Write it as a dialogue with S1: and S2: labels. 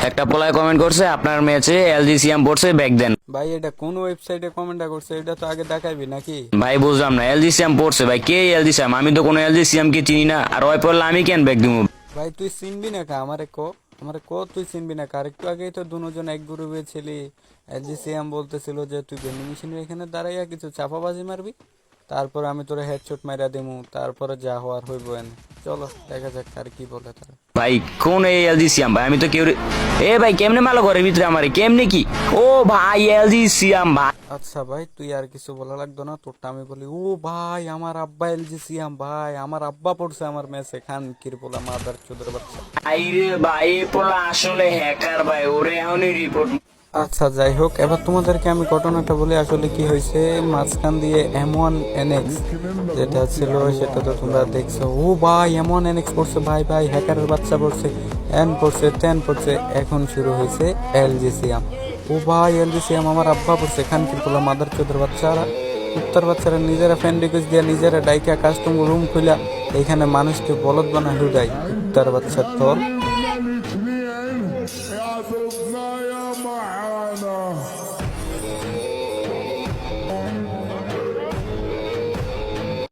S1: একটা পোলায় কমেন্ট করছে আপনার ম্যাচে এলজি সিয়াম পড়ছে ব্যাক দেন।
S2: ভাই এটা কোন ওয়েবসাইটে কমেন্টটা করছে এটা তো আগে দেখাইবি নাকি?
S1: ভাই বুঝলাম না, এলজি সিয়াম পড়ছে ভাই, কে এলজি সিয়াম? আমি তো কোনো এলজি সিয়াম কে চিনি না, আর ওই পড়লে আমি কেন ব্যাক দিব?
S2: ভাই তুই চিনবি না কা আমারে কো তুই চিনবি না কার? একটু আগেই তো দুজন এক গ্রুপে ছিলি। জিসিএম বলতেছিল যে তুই ভেন্ডিং মেশিনের এখানে দাঁড়াইয়া কিছু চাপাবাজি মারবি, তারপর আমি তোরে হেডশট মাইরা দিমু, তারপরে যা হওয়ার হইব এনে। চলো দেখা যাক আর কি বলে তারা।
S1: ভাই কোন এই এলজি সিয়াম ভাই? আমি তো কেউ এ ভাই কেমনে মালো ঘরের ভিতরে আমারে কেমনে কি? ও ভাই এলজি সিয়াম ভাই।
S2: আচ্ছা ভাই তুই আর কিছু বলা লাগতো না, তোরটা আমি বলি। ও ভাই আমার আব্বা এলজি সিয়াম, ভাই আমার আব্বা পড়ছে আমার মেসে, খান কির বলা মাদার চোদর বাচ্চা।
S1: ভাই রে ভাই, এই পোলা আসলে হ্যাকার ভাই, ওরে এখনই রিপোর্ট।
S2: আচ্ছা যাই হোক, এবার তোমাদেরকে আমি ঘটনাটা বলি আসলে কি হয়েছে। মাঝখান দিয়ে M1NX যেটা ছিল সেটা তো তোমরা দেখছো। ও ভাই M1NX পড়ছে, ভাই ভাই হ্যাকারের বাচ্চা পড়ছে, এন পড়ছে, টেন পড়ছে। এখন শুরু হয়েছে এলজিসিয়াম। ও ভাই এলজিসিয়াম আমার আব্বা পড়ছে, খানকির পোলা মাদার চোদের বাচ্চারা, কুত্তার বাচ্চারা নিজেরা ফ্যান রিকোয়েস্ট দিয়া নিজেরা ডাইকা কাস্টম রুম খুলা এইখানে মানুষকে বলদ বানা হুদাই, কুত্তার বাচ্চার দল।
S3: يا صرفنا يا معانا